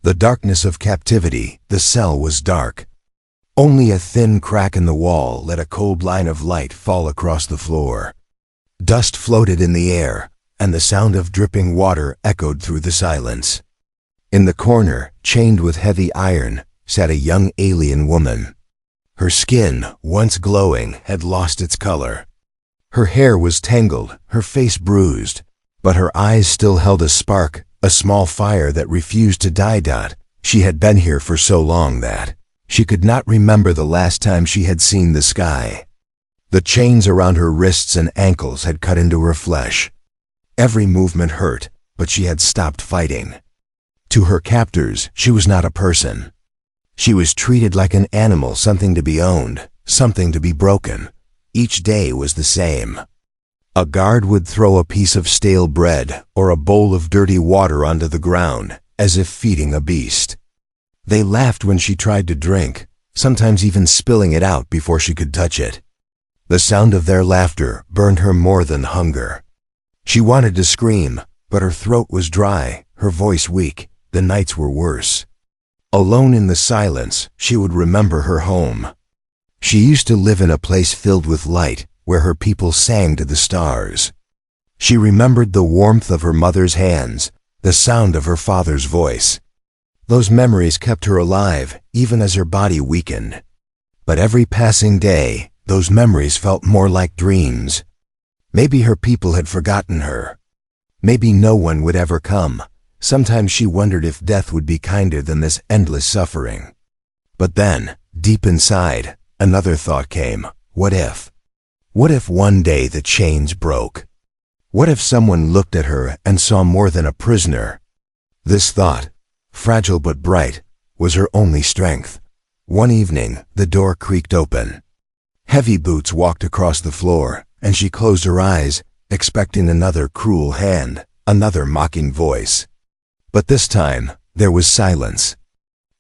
The darkness of captivity, the cell was dark. Only a thin crack in the wall let a cold line of light fall across the floor. Dust floated in the air, and the sound of dripping water echoed through the silence. In the corner, chained with heavy iron, sat a young alien woman. Her skin, once glowing, had lost its color. Her hair was tangled, her face bruised, but her eyes still held a spark, a small fire that refused to die. She had been here for so long that she could not remember the last time she had seen the sky. The chains around her wrists and ankles had cut into her flesh. Every movement hurt, but she had stopped fighting. To her captors, she was not a person. She was treated like an animal, something to be owned, something to be broken. Each day was the same. A guard would throw a piece of stale bread or a bowl of dirty water onto the ground, as if feeding a beast. They laughed when she tried to drink, sometimes even spilling it out before she could touch it. The sound of their laughter burned her more than hunger. She wanted to scream, but her throat was dry, her voice weak. The nights were worse. Alone in the silence, she would remember her home. She used to live in a place filled with light, where her people sang to the stars. She remembered the warmth of her mother's hands, the sound of her father's voice. Those memories kept her alive, even as her body weakened. But every passing day, those memories felt more like dreams. Maybe her people had forgotten her. Maybe no one would ever come. Sometimes she wondered if death would be kinder than this endless suffering. But then, deep inside, another thought came. What if? What if one day the chains broke? What if someone looked at her and saw more than a prisoner? This thought, fragile but bright, was her only strength. One evening, the door creaked open. Heavy boots walked across the floor, and she closed her eyes, expecting another cruel hand, another mocking voice. But this time, there was silence.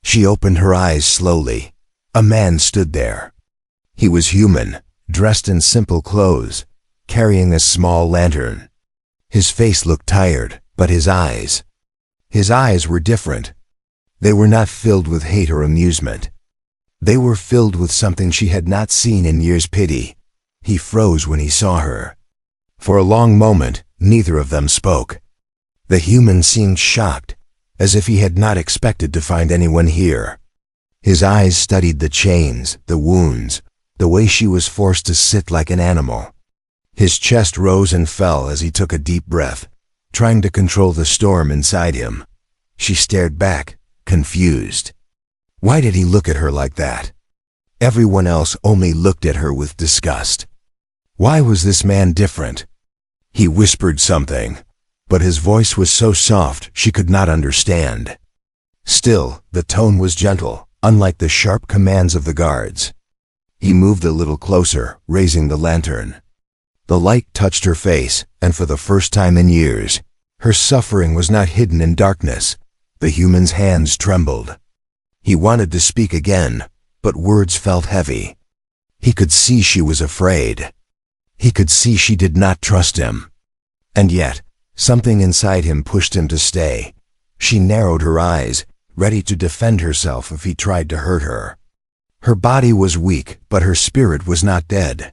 She opened her eyes slowly. A man stood there. He was human, dressed in simple clothes, carrying a small lantern. His face looked tired, but his eyes were different. They were not filled with hate or amusement. They were filled with something she had not seen in years. Pity. He froze when he saw her. For a long moment, neither of them spoke. The human seemed shocked, as if he had not expected to find anyone here. His eyes studied the chains, the wounds, the way she was forced to sit like an animal. His chest rose and fell as he took a deep breath, trying to control the storm inside him. She stared back, confused. Why did he look at her like that? Everyone else only looked at her with disgust. Why was this man different? He whispered something, but his voice was so soft she could not understand. Still, the tone was gentle, unlike the sharp commands of the guards. He moved a little closer, raising the lantern. The light touched her face, and for the first time in years, her suffering was not hidden in darkness. The human's hands trembled. He wanted to speak again, but words felt heavy. He could see she was afraid. He could see she did not trust him. And yet, something inside him pushed him to stay. She narrowed her eyes, ready to defend herself if he tried to hurt her. Her body was weak, but her spirit was not dead.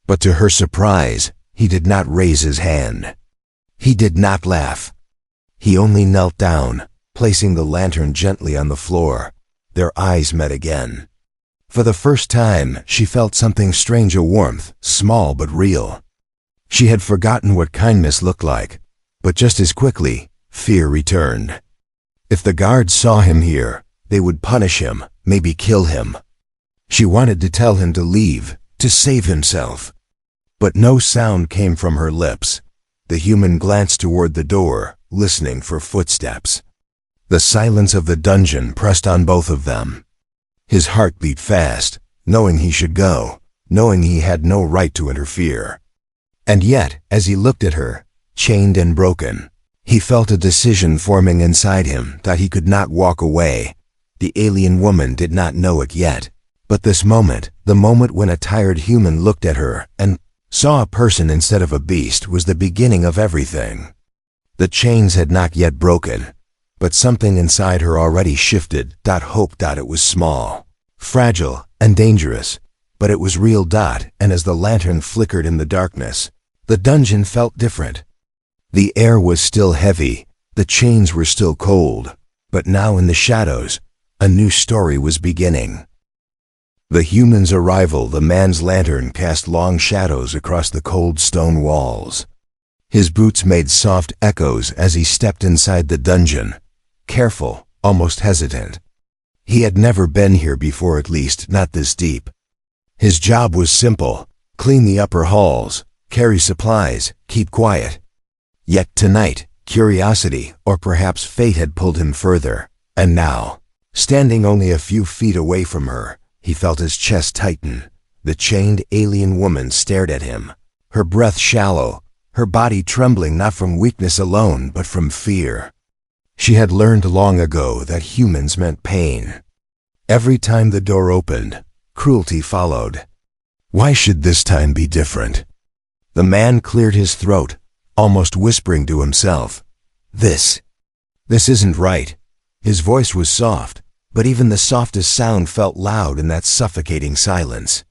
But to her surprise, he did not raise his hand. He did not laugh. He only knelt down, placing the lantern gently on the floor. Their eyes met again. For the first time, she felt something strange, a warmth, small but real. She had forgotten what kindness looked like, but just as quickly, fear returned. If the guards saw him here, they would punish him, maybe kill him. She wanted to tell him to leave, to save himself. But no sound came from her lips. The human glanced toward the door, listening for footsteps. The silence of the dungeon pressed on both of them. His heart beat fast, knowing he should go, knowing he had no right to interfere. And yet, as he looked at her, chained and broken, he felt a decision forming inside him that he could not walk away. The alien woman did not know it yet, but this moment, the moment when a tired human looked at her and saw a person instead of a beast, was the beginning of everything. The chains had not yet broken, But something inside her already shifted. Hope. It was small, fragile, and dangerous, but it was real. And as the lantern flickered in the darkness, the dungeon felt different. The air was still heavy, the chains were still cold, but now in the shadows, a new story was beginning. The human's arrival. The man's lantern cast long shadows across the cold stone walls. His boots made soft echoes as he stepped inside the dungeon, careful, almost hesitant. He had never been here before, at least not this deep. His job was simple: clean the upper halls, carry supplies, keep quiet. Yet tonight, curiosity, or perhaps fate, had pulled him further, and now, standing only a few feet away from her, he felt his chest tighten. The chained alien woman stared at him, her breath shallow, her body trembling not from weakness alone but from fear. She had learned long ago that humans meant pain. Every time the door opened, cruelty followed. Why should this time be different? The man cleared his throat, almost whispering to himself, This isn't right." His voice was soft, but even the softest sound felt loud in that suffocating silence.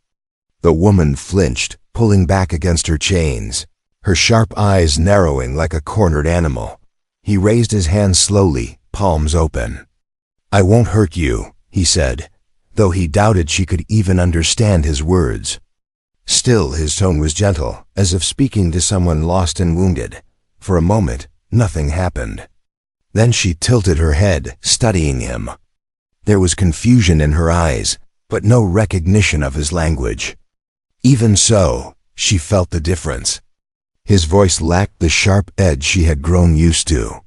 The woman flinched, pulling back against her chains, her sharp eyes narrowing like a cornered animal. He raised his hands slowly, palms open. "I won't hurt you," he said, though he doubted she could even understand his words. Still, his tone was gentle, as if speaking to someone lost and wounded. For a moment, nothing happened. Then she tilted her head, studying him. There was confusion in her eyes, but no recognition of his language. Even so, she felt the difference. His voice lacked the sharp edge she had grown used to.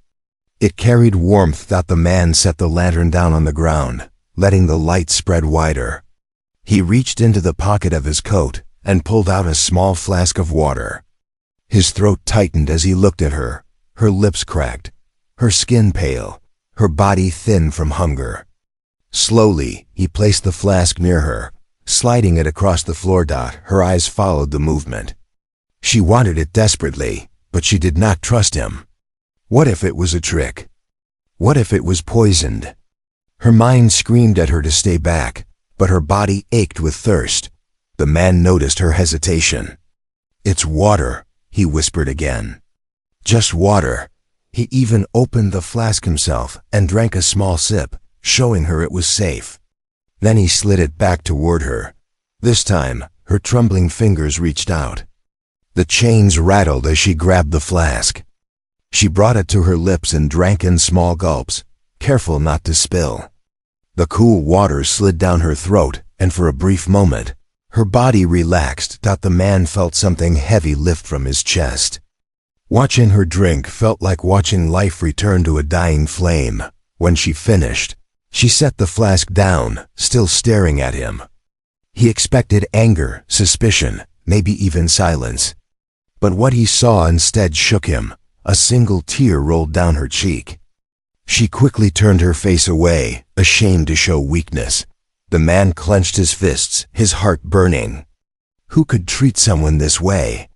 It carried warmth. The man set the lantern down on the ground, letting the light spread wider. He reached into the pocket of his coat and pulled out a small flask of water. His throat tightened as he looked at her, her lips cracked, her skin pale, her body thin from hunger. Slowly, he placed the flask near her, sliding it across the floor. Her eyes followed the movement. She wanted it desperately, but she did not trust him. What if it was a trick? What if it was poisoned? Her mind screamed at her to stay back, but her body ached with thirst. The man noticed her hesitation. "It's water," he whispered again. "Just water." He even opened the flask himself and drank a small sip, showing her it was safe. Then he slid it back toward her. This time, her trembling fingers reached out. The chains rattled as she grabbed the flask. She brought it to her lips and drank in small gulps, careful not to spill. The cool water slid down her throat, and for a brief moment, her body relaxed. The man felt something heavy lift from his chest. Watching her drink felt like watching life return to a dying flame. When she finished, she set the flask down, still staring at him. He expected anger, suspicion, maybe even silence. But what he saw instead shook him. A single tear rolled down her cheek. She quickly turned her face away, ashamed to show weakness. The man clenched his fists, his heart burning. Who could treat someone this way?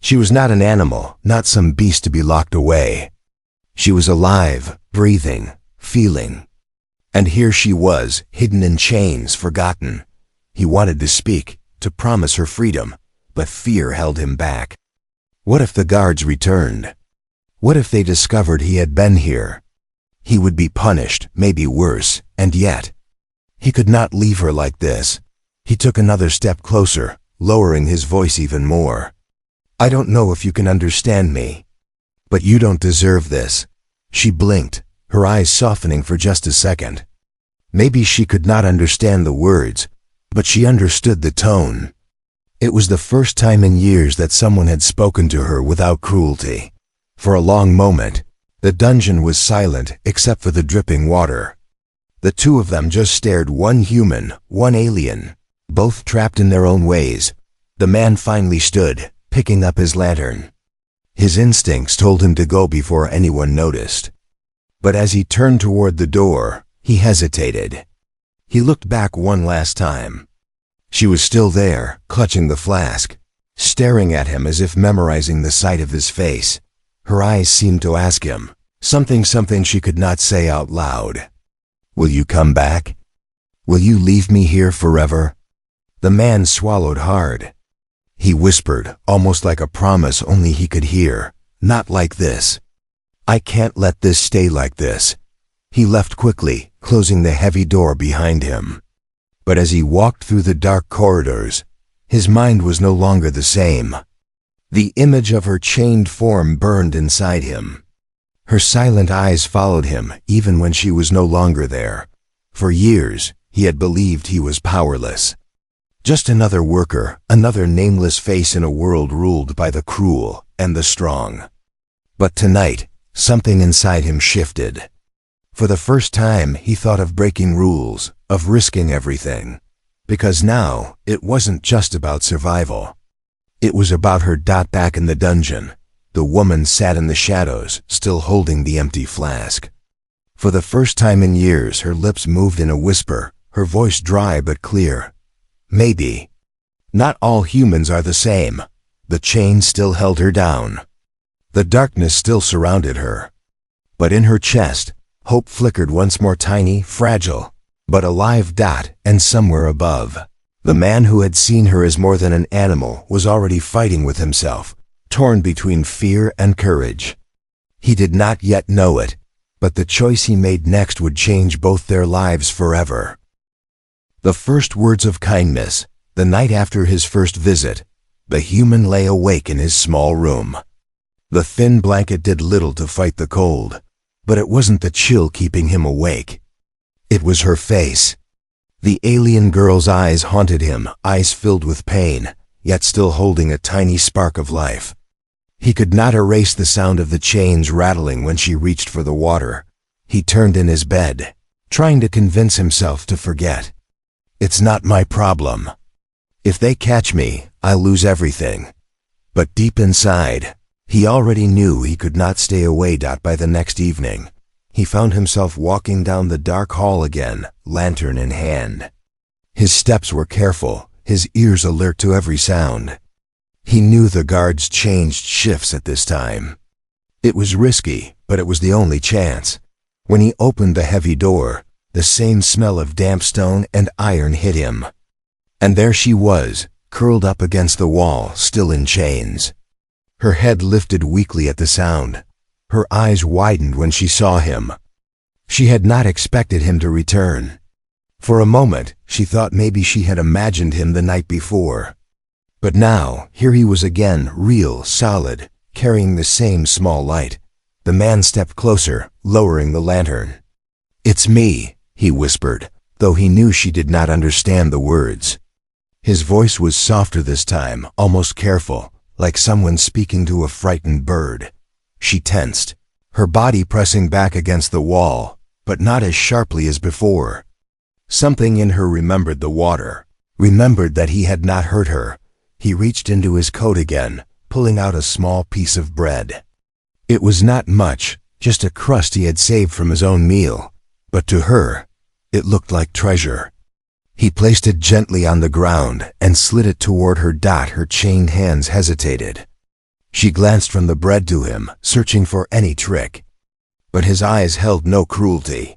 She was not an animal, not some beast to be locked away. She was alive, breathing, feeling. And here she was, hidden in chains, forgotten. He wanted to speak, to promise her freedom, but fear held him back. What if the guards returned? What if they discovered he had been here? He would be punished, maybe worse, and yet, he could not leave her like this. He took another step closer, lowering his voice even more. "I don't know if you can understand me, but you don't deserve this." She blinked, her eyes softening for just a second. Maybe she could not understand the words, but she understood the tone. It was the first time in years that someone had spoken to her without cruelty. For a long moment, the dungeon was silent except for the dripping water. The two of them just stared, one human, one alien, both trapped in their own ways. The man finally stood, picking up his lantern. His instincts told him to go before anyone noticed. But as he turned toward the door, he hesitated. He looked back one last time. She was still there, clutching the flask, staring at him as if memorizing the sight of his face. Her eyes seemed to ask him, Something she could not say out loud. "Will you come back? Will you leave me here forever?" The man swallowed hard. He whispered, almost like a promise only he could hear, "Not like this. I can't let this stay like this." He left quickly, closing the heavy door behind him. But as he walked through the dark corridors, his mind was no longer the same. The image of her chained form burned inside him. Her silent eyes followed him even when she was no longer there. For years, he had believed he was powerless. Just another worker, another nameless face in a world ruled by the cruel and the strong. But tonight, something inside him shifted. For the first time, he thought of breaking rules, of risking everything. Because now, it wasn't just about survival. It was about her. Back in the dungeon, the woman sat in the shadows, still holding the empty flask. For the first time in years, her lips moved in a whisper, her voice dry but clear. "Maybe. Not all humans are the same." The chain still held her down. The darkness still surrounded her. But in her chest, hope flickered once more, tiny, fragile, but alive. And somewhere above, the man who had seen her as more than an animal was already fighting with himself, torn between fear and courage. He did not yet know it, but the choice he made next would change both their lives forever. The first words of kindness, the night after his first visit, the human lay awake in his small room. The thin blanket did little to fight the cold, but it wasn't the chill keeping him awake. It was her face. The alien girl's eyes haunted him, eyes filled with pain, yet still holding a tiny spark of life. He could not erase the sound of the chains rattling when she reached for the water. He turned in his bed, trying to convince himself to forget. "It's not my problem. If they catch me, I'll lose everything." But deep inside, he already knew he could not stay away. By the next evening, he found himself walking down the dark hall again, lantern in hand. His steps were careful, his ears alert to every sound. He knew the guards changed shifts at this time. It was risky, but it was the only chance. When he opened the heavy door, the same smell of damp stone and iron hit him. And there she was, curled up against the wall, still in chains. Her head lifted weakly at the sound. Her eyes widened when she saw him. She had not expected him to return. For a moment, she thought maybe she had imagined him the night before. But now, here he was again, real, solid, carrying the same small light. The man stepped closer, lowering the lantern. "It's me," he whispered, though he knew she did not understand the words. His voice was softer this time, almost careful, like someone speaking to a frightened bird. She tensed, her body pressing back against the wall, but not as sharply as before. Something in her remembered the water, remembered that he had not hurt her. He reached into his coat again, pulling out a small piece of bread. It was not much, just a crust he had saved from his own meal, but to her, it looked like treasure. He placed it gently on the ground and slid it toward her. Her chained hands hesitated. She glanced from the bread to him, searching for any trick. But his eyes held no cruelty.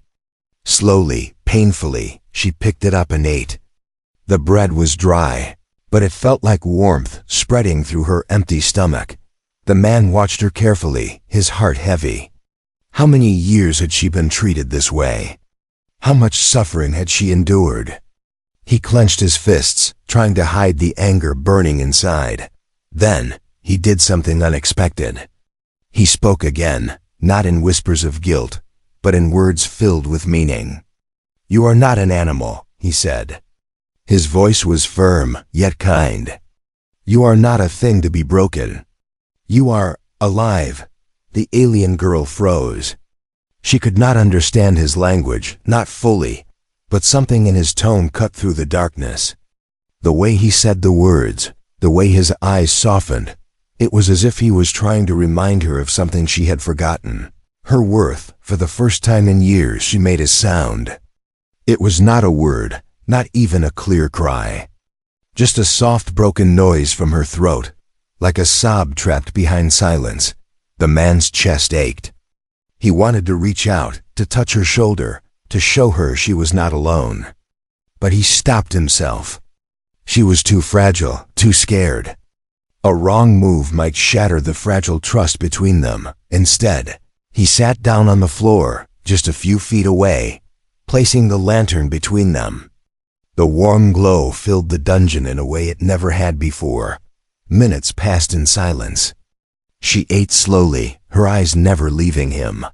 Slowly, painfully, she picked it up and ate. The bread was dry, but it felt like warmth spreading through her empty stomach. The man watched her carefully, his heart heavy. How many years had she been treated this way? How much suffering had she endured? He clenched his fists, trying to hide the anger burning inside. Then, he did something unexpected. He spoke again, not in whispers of guilt, but in words filled with meaning. "You are not an animal," he said. His voice was firm, yet kind. "You are not a thing to be broken. You are alive." The alien girl froze. She could not understand his language, not fully, but something in his tone cut through the darkness. The way he said the words, the way his eyes softened, it was as if he was trying to remind her of something she had forgotten. Her worth. For the first time in years, she made a sound. It was not a word, not even a clear cry. Just a soft broken noise from her throat, like a sob trapped behind silence. The man's chest ached. He wanted to reach out, to touch her shoulder, to show her she was not alone. But he stopped himself. She was too fragile, too scared. A wrong move might shatter the fragile trust between them. Instead, he sat down on the floor, just a few feet away, placing the lantern between them. The warm glow filled the dungeon in a way it never had before. Minutes passed in silence. She ate slowly, her eyes never leaving him.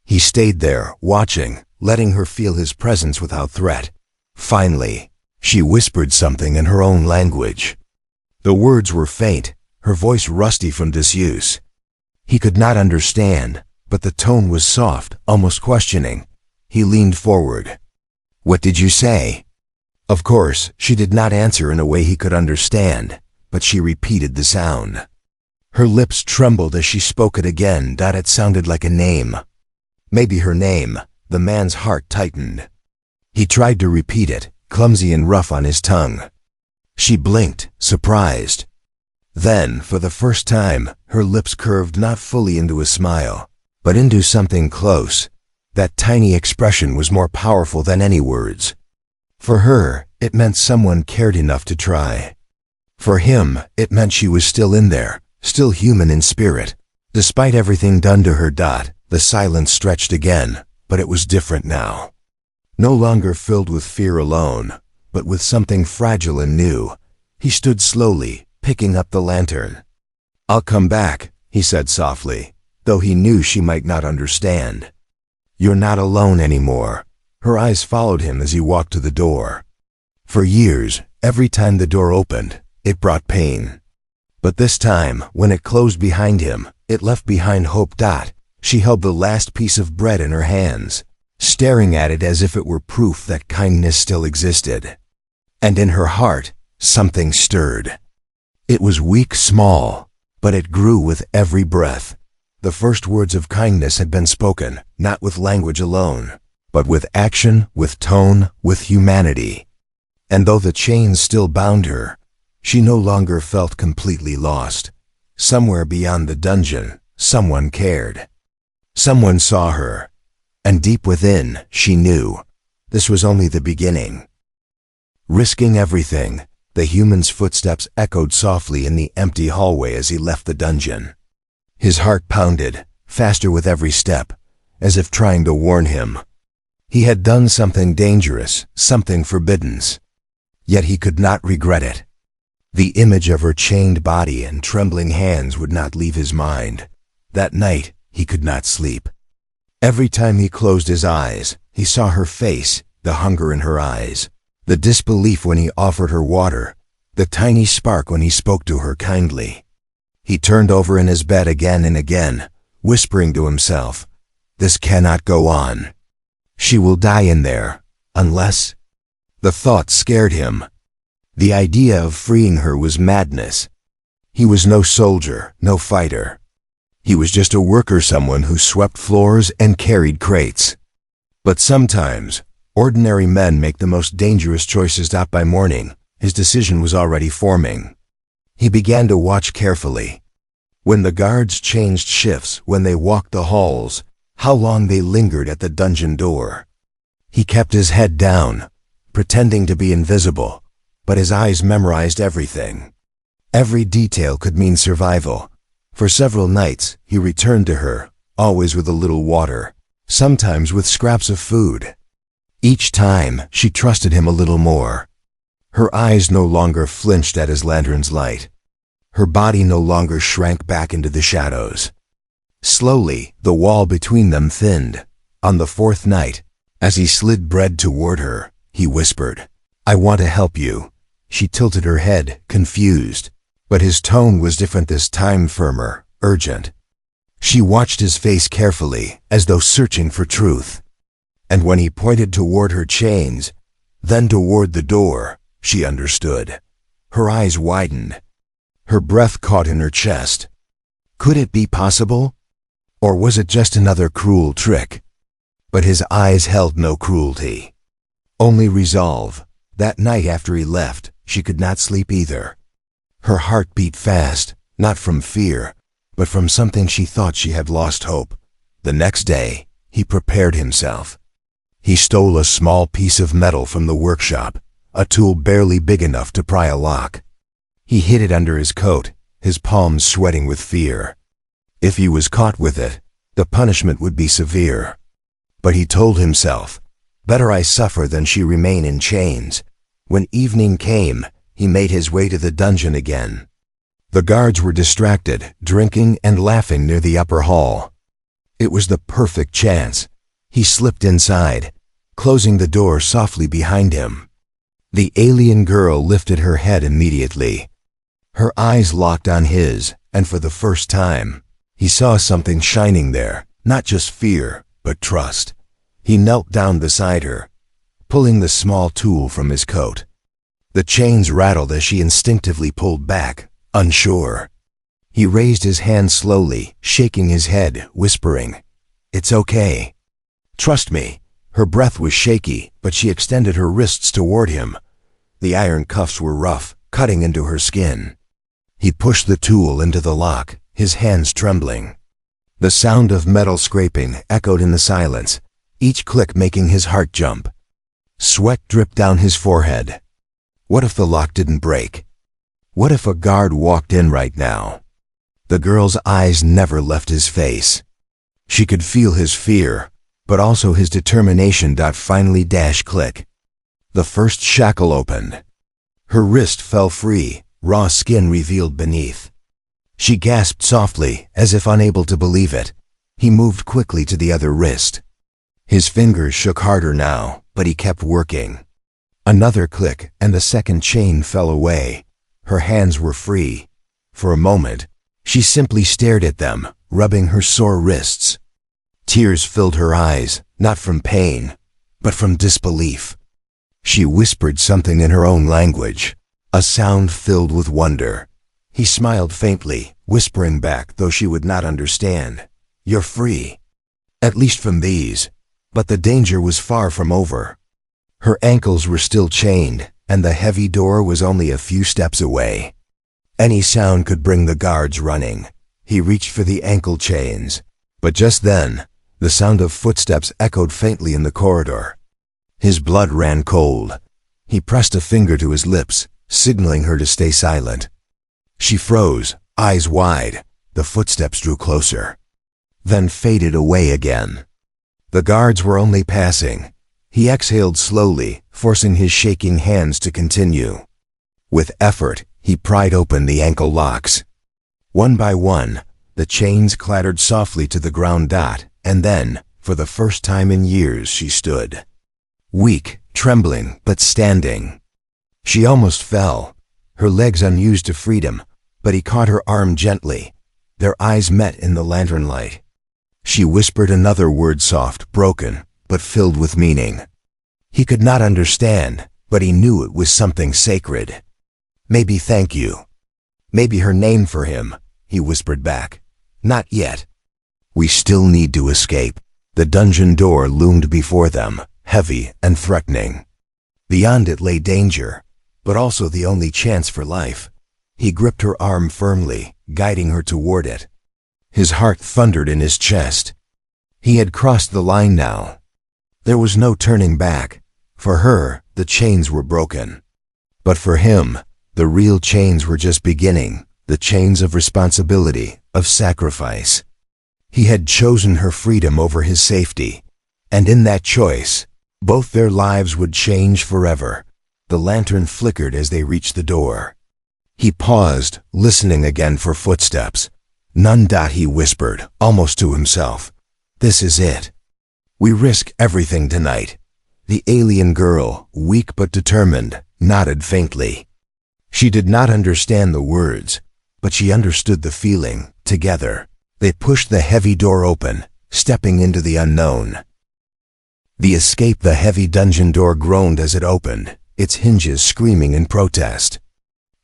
He stayed there, watching, letting her feel his presence without threat. Finally, she whispered something in her own language. The words were faint, her voice rusty from disuse. He could not understand, but the tone was soft, almost questioning. He leaned forward. "What did you say?" Of course, she did not answer in a way he could understand, but she repeated the sound. Her lips trembled as she spoke it again. It sounded like a name. Maybe her name. The man's heart tightened. He tried to repeat it, clumsy and rough on his tongue. She blinked, surprised. Then, for the first time, her lips curved not fully into a smile, but into something close. That tiny expression was more powerful than any words. For her, it meant someone cared enough to try. For him, it meant she was still in there, still human in spirit. Despite everything done to her. The silence stretched again, but it was different now. No longer filled with fear alone, but with something fragile and new. He stood slowly, picking up the lantern. "I'll come back," he said softly, though he knew she might not understand. "You're not alone anymore." Her eyes followed him as he walked to the door. For years, every time the door opened, it brought pain. But this time, when it closed behind him, it left behind hope. She held the last piece of bread in her hands, staring at it as if it were proof that kindness still existed. And in her heart, something stirred. It was weak, small, but it grew with every breath. The first words of kindness had been spoken, not with language alone, but with action, with tone, with humanity. And though the chains still bound her, she no longer felt completely lost. Somewhere beyond the dungeon, someone cared. Someone saw her, and deep within, she knew this was only the beginning. Risking everything, the human's footsteps echoed softly in the empty hallway as he left the dungeon. His heart pounded, faster with every step, as if trying to warn him. He had done something dangerous, something forbidden. Yet he could not regret it. The image of her chained body and trembling hands would not leave his mind. That night, he could not sleep. Every time he closed his eyes, he saw her face, the hunger in her eyes, the disbelief when he offered her water, the tiny spark when he spoke to her kindly. He turned over in his bed again and again, whispering to himself, "This cannot go on. She will die in there, unless—" The thought scared him. The idea of freeing her was madness. He was no soldier, no fighter. He was just a worker, someone who swept floors and carried crates. But sometimes, ordinary men make the most dangerous choices. By morning, his decision was already forming. He began to watch carefully. When the guards changed shifts, when they walked the halls, how long they lingered at the dungeon door. He kept his head down, pretending to be invisible, but his eyes memorized everything. Every detail could mean survival. For several nights, he returned to her, always with a little water, sometimes with scraps of food. Each time, she trusted him a little more. Her eyes no longer flinched at his lantern's light. Her body no longer shrank back into the shadows. Slowly, the wall between them thinned. On the fourth night, as he slid bread toward her, he whispered, "I want to help you." She tilted her head, confused, but his tone was different this time, firmer, urgent. She watched his face carefully, as though searching for truth. And when he pointed toward her chains, then toward the door, she understood. Her eyes widened. Her breath caught in her chest. Could it be possible? Or was it just another cruel trick? But his eyes held no cruelty, only resolve. That night after he left, she could not sleep either. Her heart beat fast, not from fear, but from something she thought she had lost hope. The next day, he prepared himself. He stole a small piece of metal from the workshop, a tool barely big enough to pry a lock. He hid it under his coat, his palms sweating with fear. If he was caught with it, the punishment would be severe. But he told himself, better I suffer than she remain in chains. When evening came, he made his way to the dungeon again. The guards were distracted, drinking and laughing near the upper hall. It was the perfect chance. He slipped inside, closing the door softly behind him. The alien girl lifted her head immediately. Her eyes locked on his, and for the first time, he saw something shining there, not just fear, but trust. He knelt down beside her, pulling the small tool from his coat. The chains rattled as she instinctively pulled back, unsure. He raised his hand slowly, shaking his head, whispering, "It's okay. Trust me." Her breath was shaky, but she extended her wrists toward him. The iron cuffs were rough, cutting into her skin. He pushed the tool into the lock, his hands trembling. The sound of metal scraping echoed in the silence, each click making his heart jump. Sweat dripped down his forehead. What if the lock didn't break? What if a guard walked in right now? The girl's eyes never left his face. She could feel his fear, but also his determination. Finally, click. The first shackle opened. Her wrist fell free, raw skin revealed beneath. She gasped softly, as if unable to believe it. He moved quickly to the other wrist. His fingers shook harder now, but he kept working. Another click, and the second chain fell away. Her hands were free. For a moment, she simply stared at them, rubbing her sore wrists. Tears filled her eyes, not from pain, but from disbelief. She whispered something in her own language, a sound filled with wonder. He smiled faintly, whispering back, though she would not understand, "You're free. At least from these." But the danger was far from over. Her ankles were still chained, and the heavy door was only a few steps away. Any sound could bring the guards running. He reached for the ankle chains, but just then, the sound of footsteps echoed faintly in the corridor. His blood ran cold. He pressed a finger to his lips, signaling her to stay silent. She froze, eyes wide. The footsteps drew closer, then faded away again. The guards were only passing. He exhaled slowly, forcing his shaking hands to continue. With effort, he pried open the ankle locks. One by one, the chains clattered softly to the ground. And then, for the first time in years, she stood. Weak, trembling, but standing. She almost fell, her legs unused to freedom, but he caught her arm gently. Their eyes met in the lantern light. She whispered another word, soft, broken, but filled with meaning. He could not understand, but he knew it was something sacred. Maybe thank you. Maybe her name for him, he whispered back. Not yet. We still need to escape. The dungeon door loomed before them, heavy and threatening. Beyond it lay danger, but also the only chance for life. He gripped her arm firmly, guiding her toward it. His heart thundered in his chest. He had crossed the line now. There was no turning back. For her, the chains were broken. But for him, the real chains were just beginning, the chains of responsibility, of sacrifice. He had chosen her freedom over his safety, and in that choice, both their lives would change forever. The lantern flickered as they reached the door. He paused, listening again for footsteps. None. He whispered, almost to himself. This is it. We risk everything tonight. The alien girl, weak but determined, nodded faintly. She did not understand the words, but she understood the feeling. Together, they pushed the heavy door open, stepping into the unknown. The heavy dungeon door groaned as it opened, its hinges screaming in protest.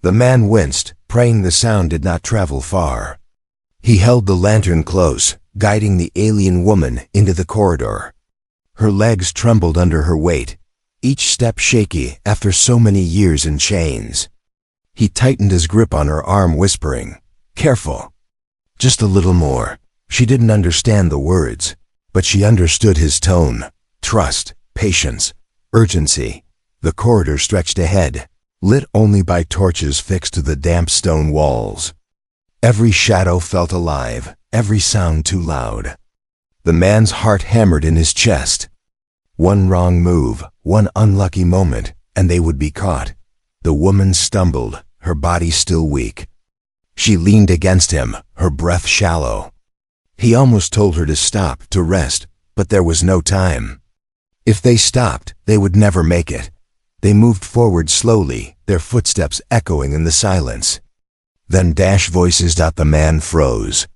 The man winced, praying the sound did not travel far. He held the lantern close, guiding the alien woman into the corridor. Her legs trembled under her weight, each step shaky after so many years in chains. He tightened his grip on her arm, whispering, "Careful. Just a little more." She didn't understand the words, but she understood his tone: trust, patience, urgency. The corridor stretched ahead, lit only by torches fixed to the damp stone walls. Every shadow felt alive, every sound too loud. The man's heart hammered in his chest. One wrong move, one unlucky moment, and they would be caught. The woman stumbled, her body still weak. She leaned against him, her breath shallow. He almost told her to stop, to rest, but there was no time. If they stopped, they would never make it. They moved forward slowly, their footsteps echoing in the silence. Then voices. The man froze.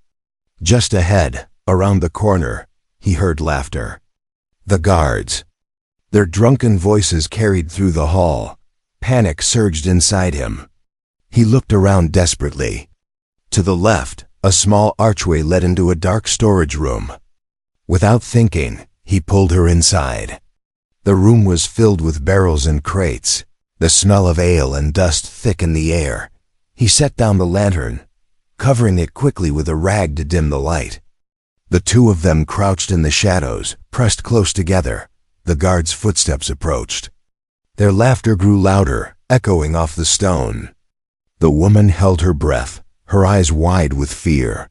Just ahead, around the corner, he heard laughter. The guards. Their drunken voices carried through the hall. Panic surged inside him. He looked around desperately. To the left, a small archway led into a dark storage room. Without thinking, he pulled her inside. The room was filled with barrels and crates, the smell of ale and dust thick in the air. He set down the lantern, covering it quickly with a rag to dim the light. The two of them crouched in the shadows, pressed close together. The guards' footsteps approached. Their laughter grew louder, echoing off the stone. The woman held her breath, her eyes wide with fear.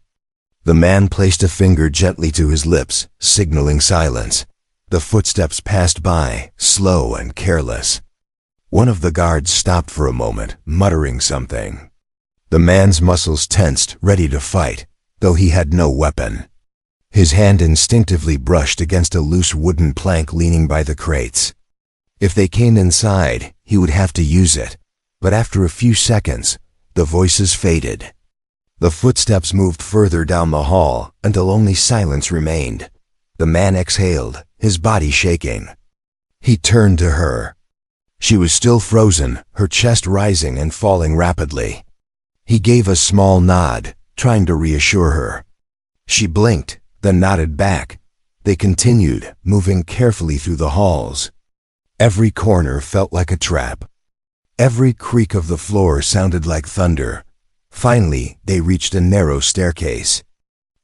The man placed a finger gently to his lips, signaling silence. The footsteps passed by, slow and careless. One of the guards stopped for a moment, muttering something. The man's muscles tensed, ready to fight, though he had no weapon. His hand instinctively brushed against a loose wooden plank leaning by the crates. If they came inside, he would have to use it, but after a few seconds, the voices faded. The footsteps moved further down the hall until only silence remained. The man exhaled, his body shaking. He turned to her. She was still frozen, her chest rising and falling rapidly. He gave a small nod, trying to reassure her. She blinked, then nodded back. They continued, moving carefully through the halls. Every corner felt like a trap. Every creak of the floor sounded like thunder. Finally, they reached a narrow staircase.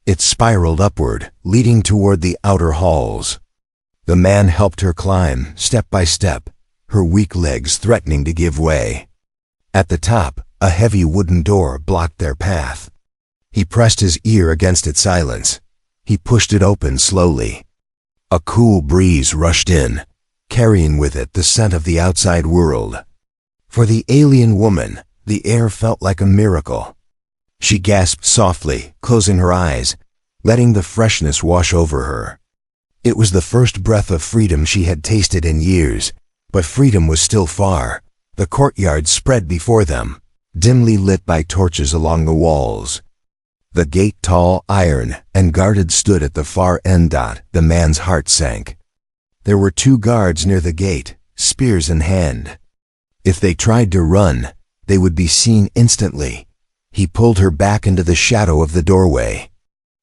It spiraled upward, leading toward the outer halls. The man helped her climb, step by step, her weak legs threatening to give way. At the top, a heavy wooden door blocked their path. He pressed his ear against its silence. He pushed it open slowly. A cool breeze rushed in, carrying with it the scent of the outside world. For the alien woman, the air felt like a miracle. She gasped softly, closing her eyes, letting the freshness wash over her. It was the first breath of freedom she had tasted in years, but freedom was still far. The courtyard spread before them, dimly lit by torches along the walls. The gate, tall, iron, and guarded, stood at the far end. The man's heart sank. There were 2 guards near the gate, spears in hand. If they tried to run, they would be seen instantly. He pulled her back into the shadow of the doorway.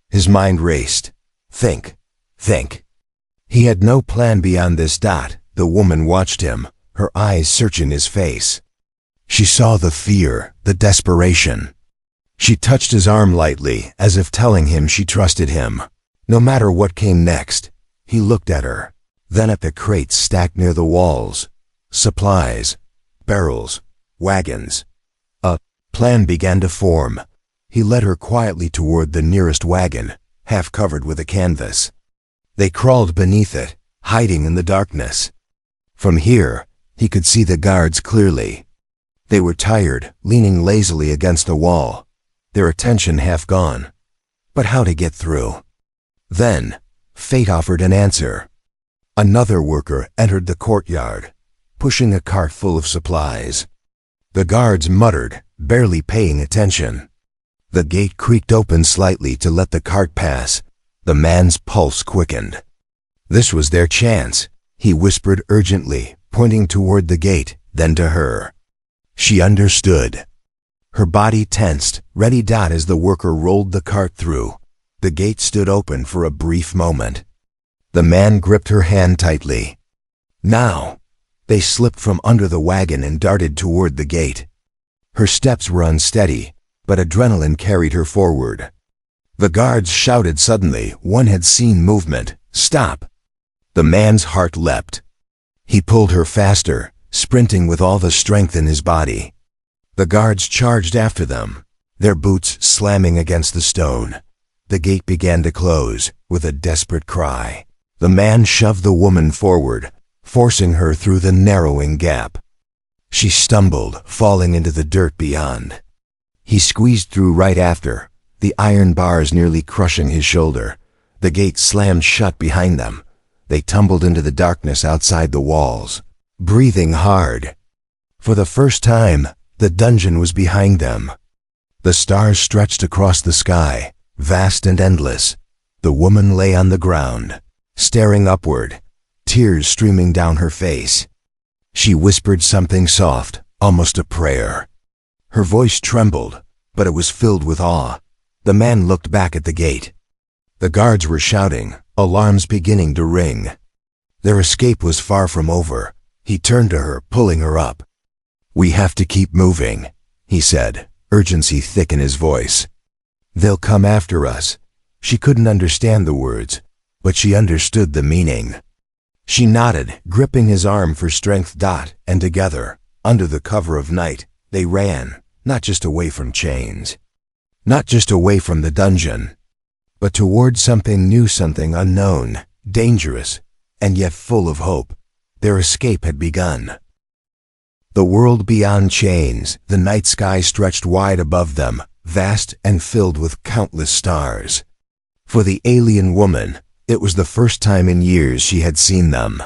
His mind raced. Think. He had no plan beyond this. The woman watched him, her eyes searching his face. She saw the fear, the desperation. She touched his arm lightly, as if telling him she trusted him. No matter what came next, he looked at her, then at the crates stacked near the walls. Supplies, barrels, wagons. A plan began to form. He led her quietly toward the nearest wagon, half covered with a canvas. They crawled beneath it, hiding in the darkness. From here, he could see the guards clearly. They were tired, leaning lazily against the wall, their attention half gone. But how to get through? Then, fate offered an answer. Another worker entered the courtyard, pushing a cart full of supplies. The guards muttered, barely paying attention. The gate creaked open slightly to let the cart pass. The man's pulse quickened. This was their chance, he whispered urgently, pointing toward the gate, then to her. She understood. Her body tensed, ready. As the worker rolled the cart through, the gate stood open for a brief moment. The man gripped her hand tightly. Now! They slipped from under the wagon and darted toward the gate. Her steps were unsteady, but adrenaline carried her forward. The guards shouted suddenly. One had seen movement. "Stop!" The man's heart leapt. He pulled her faster, sprinting with all the strength in his body. The guards charged after them, their boots slamming against the stone. The gate began to close. With a desperate cry, the man shoved the woman forward, forcing her through the narrowing gap. She stumbled, falling into the dirt beyond. He squeezed through right after, the iron bars nearly crushing his shoulder. The gate slammed shut behind them. They tumbled into the darkness outside the walls, breathing hard. For the first time, the dungeon was behind them. The stars stretched across the sky, vast and endless. The woman lay on the ground, staring upward, tears streaming down her face. She whispered something soft, almost a prayer. Her voice trembled, but it was filled with awe. The man looked back at the gate. The guards were shouting, alarms beginning to ring. Their escape was far from over. He turned to her, pulling her up. "We have to keep moving," he said, urgency thick in his voice. "They'll come after us." She couldn't understand the words, but she understood the meaning. She nodded, gripping his arm for strength. And together, under the cover of night, they ran, not just away from chains, not just away from the dungeon, but toward something new, something unknown, dangerous, and yet full of hope. Their escape had begun. The world beyond chains, the night sky stretched wide above them, vast and filled with countless stars. For the alien woman, it was the first time in years she had seen them.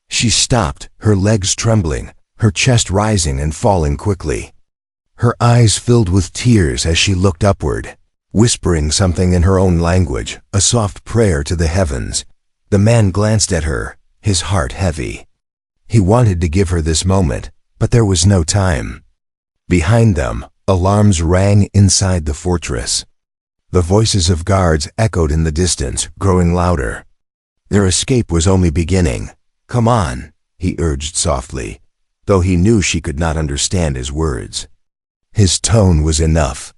She stopped, her legs trembling, her chest rising and falling quickly. Her eyes filled with tears as she looked upward, whispering something in her own language, a soft prayer to the heavens. The man glanced at her, his heart heavy. He wanted to give her this moment, but there was no time. Behind them, alarms rang inside the fortress. The voices of guards echoed in the distance, growing louder. Their escape was only beginning. "Come on," he urged softly, though he knew she could not understand his words. His tone was enough.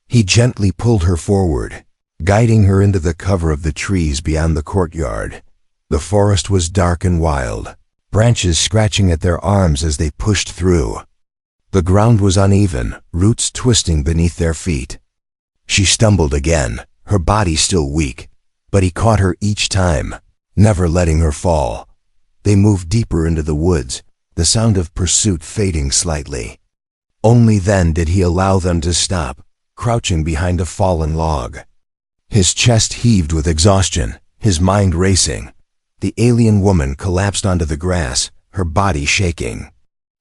He gently pulled her forward, guiding her into the cover of the trees beyond the courtyard. The forest was dark and wild, branches scratching at their arms as they pushed through. The ground was uneven, roots twisting beneath their feet. She stumbled again, her body still weak, but he caught her each time, never letting her fall. They moved deeper into the woods, the sound of pursuit fading slightly. Only then did he allow them to stop, crouching behind a fallen log. His chest heaved with exhaustion, his mind racing. The alien woman collapsed onto the grass, her body shaking.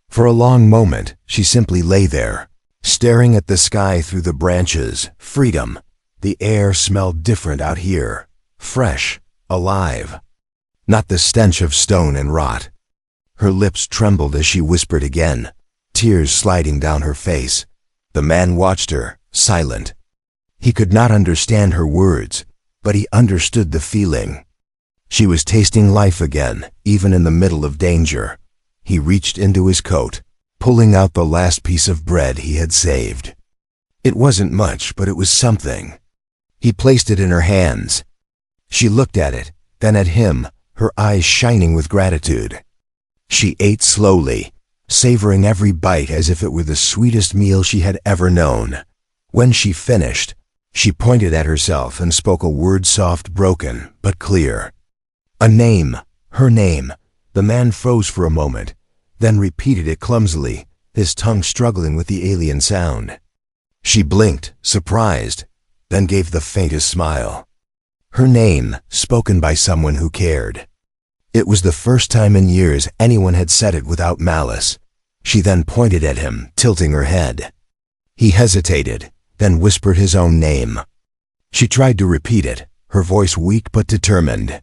For a long moment, she simply lay there, staring at the sky through the branches. Freedom. The air smelled different out here, fresh, alive. Not the stench of stone and rot. Her lips trembled as she whispered again, tears sliding down her face. The man watched her, silent. He could not understand her words, but he understood the feeling. She was tasting life again, even in the middle of danger. He reached into his coat, pulling out the last piece of bread he had saved. It wasn't much, but it was something. He placed it in her hands. She looked at it, then at him, her eyes shining with gratitude. She ate slowly, savoring every bite as if it were the sweetest meal she had ever known. When she finished, she pointed at herself and spoke a word, soft, broken, but clear. A name, her name. The man froze for a moment, then repeated it clumsily, his tongue struggling with the alien sound. She blinked, surprised, then gave the faintest smile. Her name, spoken by someone who cared. It was the first time in years anyone had said it without malice. She then pointed at him, tilting her head. He hesitated, then whispered his own name. She tried to repeat it, her voice weak but determined.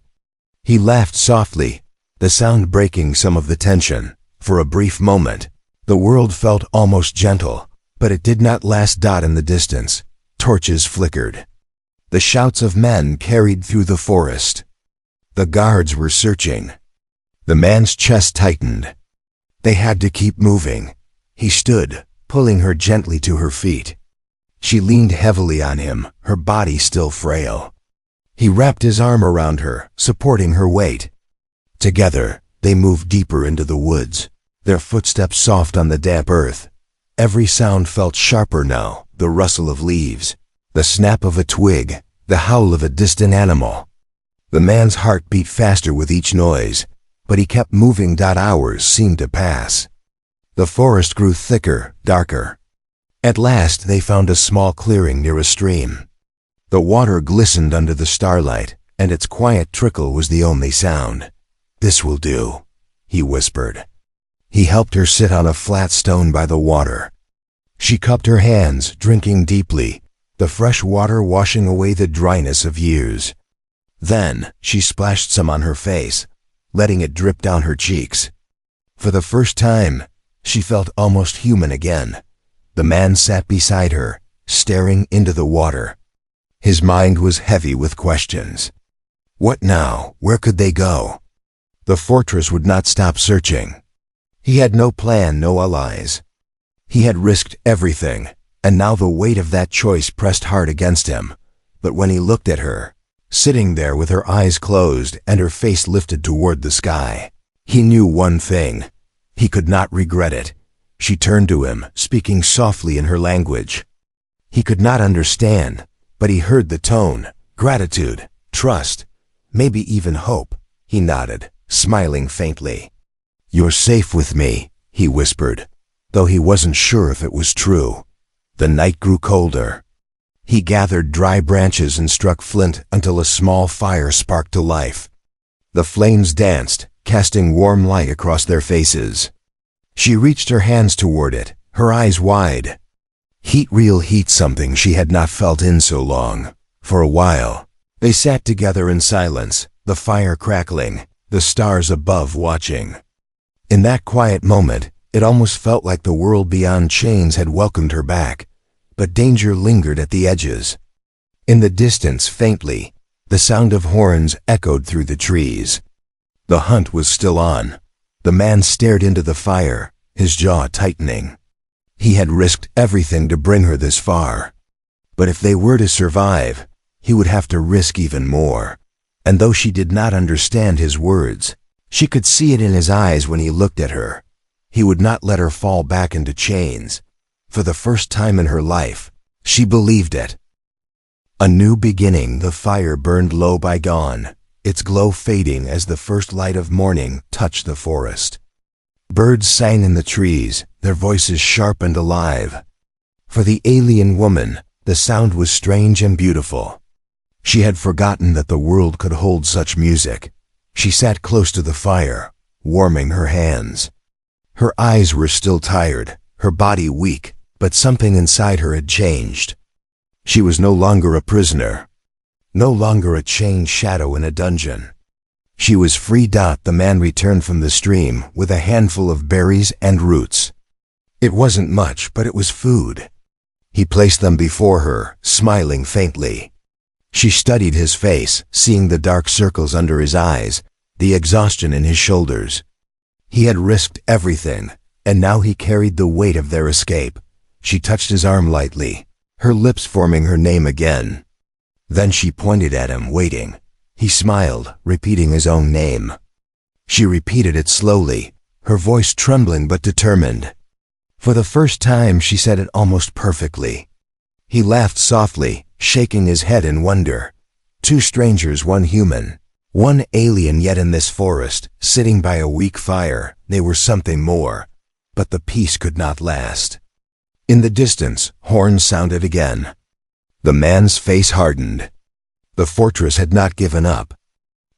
He laughed softly, the sound breaking some of the tension. For a brief moment, the world felt almost gentle, but it did not last. In the distance, torches flickered. The shouts of men carried through the forest. The guards were searching. The man's chest tightened. They had to keep moving. He stood, pulling her gently to her feet. She leaned heavily on him, her body still frail. He wrapped his arm around her, supporting her weight. Together, they moved deeper into the woods, their footsteps soft on the damp earth. Every sound felt sharper now, the rustle of leaves, the snap of a twig, the howl of a distant animal. The man's heart beat faster with each noise, but he kept moving. Hours seemed to pass. The forest grew thicker, darker. At last they found a small clearing near a stream. The water glistened under the starlight, and its quiet trickle was the only sound. "This will do," he whispered. He helped her sit on a flat stone by the water. She cupped her hands, drinking deeply, the fresh water washing away the dryness of years. Then she splashed some on her face, letting it drip down her cheeks. For the first time, she felt almost human again. The man sat beside her, staring into the water. His mind was heavy with questions. What now? Where could they go? The fortress would not stop searching. He had no plan, no allies. He had risked everything, and now the weight of that choice pressed hard against him. But when he looked at her, sitting there with her eyes closed and her face lifted toward the sky, he knew one thing. He could not regret it. She turned to him, speaking softly in her language. He could not understand, but he heard the tone, gratitude, trust, maybe even hope. He nodded, smiling faintly. "You're safe with me," he whispered, though he wasn't sure if it was true. The night grew colder. He gathered dry branches and struck flint until a small fire sparked to life. The flames danced, casting warm light across their faces. She reached her hands toward it, her eyes wide. Real heat, something she had not felt in so long. For a while, they sat together in silence, the fire crackling, the stars above watching. In that quiet moment, it almost felt like the world beyond chains had welcomed her back, but danger lingered at the edges. In the distance, faintly, the sound of horns echoed through the trees. The hunt was still on. The man stared into the fire, his jaw tightening. He had risked everything to bring her this far. But if they were to survive, he would have to risk even more. And though she did not understand his words, she could see it in his eyes when he looked at her. He would not let her fall back into chains. For the first time in her life, she believed it. A new beginning. The fire burned low by dawn, its glow fading as the first light of morning touched the forest. Birds sang in the trees, their voices sharp and alive. For the alien woman, the sound was strange and beautiful. She had forgotten that the world could hold such music. She sat close to the fire, warming her hands. Her eyes were still tired, her body weak, but something inside her had changed. She was no longer a prisoner, no longer a chained shadow in a dungeon. She was free. The man returned from the stream with a handful of berries and roots. It wasn't much, but it was food. He placed them before her, smiling faintly. She studied his face, seeing the dark circles under his eyes, the exhaustion in his shoulders. He had risked everything, and now he carried the weight of their escape. She touched his arm lightly, her lips forming her name again. Then she pointed at him, waiting. He smiled, repeating his own name. She repeated it slowly, her voice trembling but determined. For the first time, she said it almost perfectly. He laughed softly, shaking his head in wonder. Two strangers, one human, one alien, yet in this forest, sitting by a weak fire, they were something more. But the peace could not last. In the distance, horns sounded again. The man's face hardened. The fortress had not given up.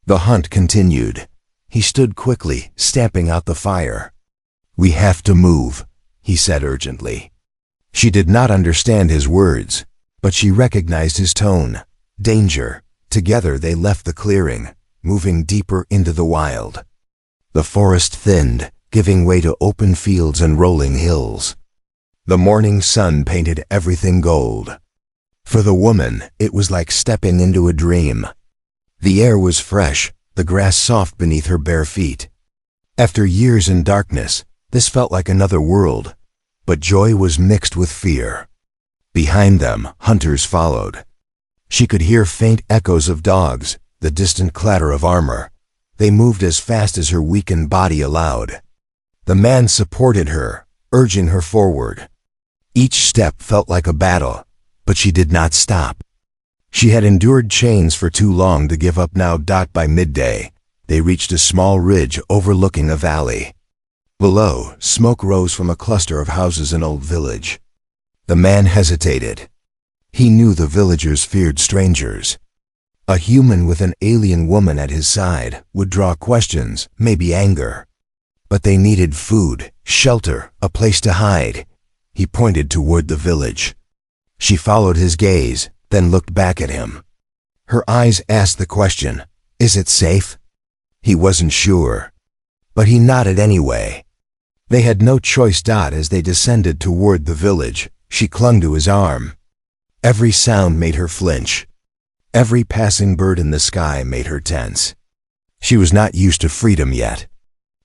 The hunt continued. He stood quickly, stamping out the fire. "We have to move," he said urgently. She did not understand his words, but she recognized his tone. Danger. Together they left the clearing, moving deeper into the wild. The forest thinned, giving way to open fields and rolling hills. The morning sun painted everything gold. For the woman, it was like stepping into a dream. The air was fresh, the grass soft beneath her bare feet. After years in darkness, this felt like another world, but joy was mixed with fear. Behind them, hunters followed. She could hear faint echoes of dogs, the distant clatter of armor. They moved as fast as her weakened body allowed. The man supported her, urging her forward. Each step felt like a battle, but she did not stop. She had endured chains for too long to give up now. By midday, they reached a small ridge overlooking a valley. Below, smoke rose from a cluster of houses in an old village. The man hesitated. He knew the villagers feared strangers. A human with an alien woman at his side would draw questions, maybe anger. But they needed food, shelter, a place to hide. He pointed toward the village. She followed his gaze, then looked back at him. Her eyes asked the question, "Is it safe?" He wasn't sure, but he nodded anyway. They had no choice. As they descended toward the village, she clung to his arm. Every sound made her flinch. Every passing bird in the sky made her tense. She was not used to freedom yet.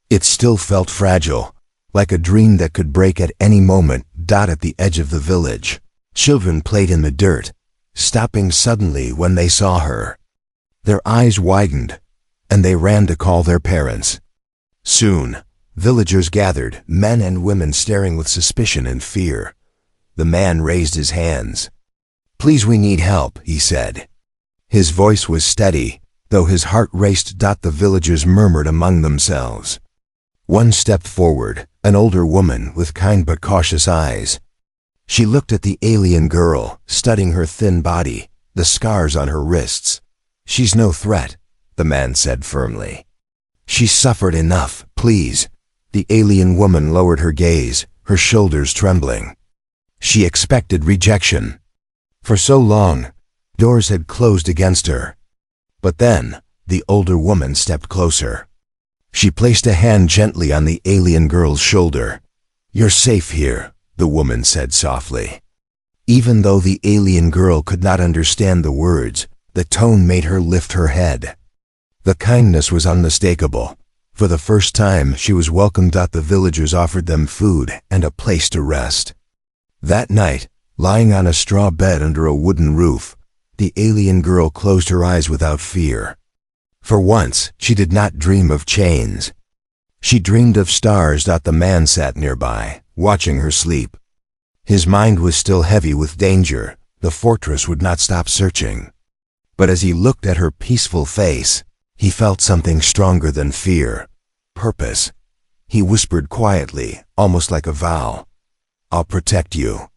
It still felt fragile, like a dream that could break at any moment. At the edge of the village, children played in the dirt, stopping suddenly when they saw her. Their eyes widened, and they ran to call their parents. Soon, villagers gathered, men and women staring with suspicion and fear. The man raised his hands. "Please, we need help," he said. His voice was steady, though his heart raced. The villagers murmured among themselves. One stepped forward, an older woman with kind but cautious eyes. She looked at the alien girl, studying her thin body, the scars on her wrists. "She's no threat," the man said firmly. "She's suffered enough, please." The alien woman lowered her gaze, her shoulders trembling. She expected rejection. For so long, doors had closed against her. But then, the older woman stepped closer. She placed a hand gently on the alien girl's shoulder. "You're safe here," the woman said softly. Even though the alien girl could not understand the words, the tone made her lift her head. The kindness was unmistakable. For the first time, she was welcomed. The villagers offered them food and a place to rest. That night, lying on a straw bed under a wooden roof, the alien girl closed her eyes without fear. For once, she did not dream of chains. She dreamed of stars. The man sat nearby, watching her sleep. His mind was still heavy with danger. The fortress would not stop searching. But as he looked at her peaceful face, he felt something stronger than fear. Purpose. He whispered quietly, almost like a vow. "I'll protect you.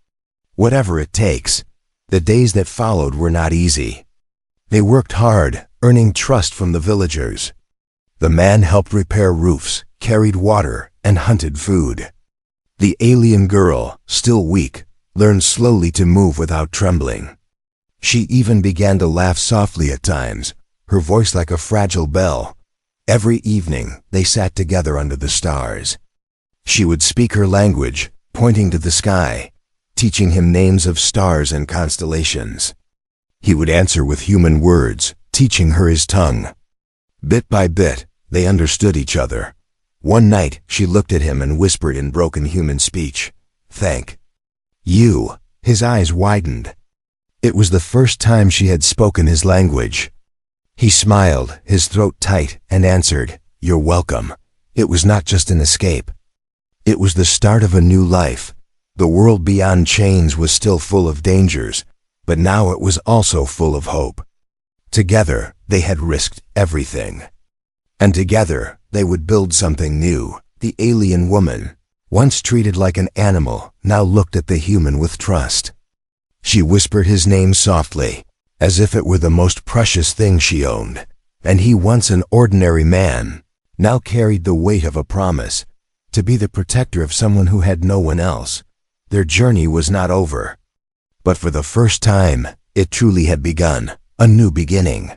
Whatever it takes." The days that followed were not easy. They worked hard, earning trust from the villagers. The man helped repair roofs, carried water, and hunted food. The alien girl, still weak, learned slowly to move without trembling. She even began to laugh softly at times, her voice like a fragile bell. Every evening, they sat together under the stars. She would speak her language, pointing to the sky, teaching him names of stars and constellations. He would answer with human words, teaching her his tongue. Bit by bit, they understood each other. One night, she looked at him and whispered in broken human speech, "Thank you." His eyes widened. It was the first time she had spoken his language. He smiled, his throat tight, and answered, "You're welcome." It was not just an escape. It was the start of a new life. The world beyond chains was still full of dangers, but now it was also full of hope. Together, they had risked everything. And together, they would build something new. The alien woman, once treated like an animal, now looked at the human with trust. She whispered his name softly, as if it were the most precious thing she owned. And he, once an ordinary man, now carried the weight of a promise, to be the protector of someone who had no one else. Their journey was not over. But for the first time, it truly had begun, a new beginning.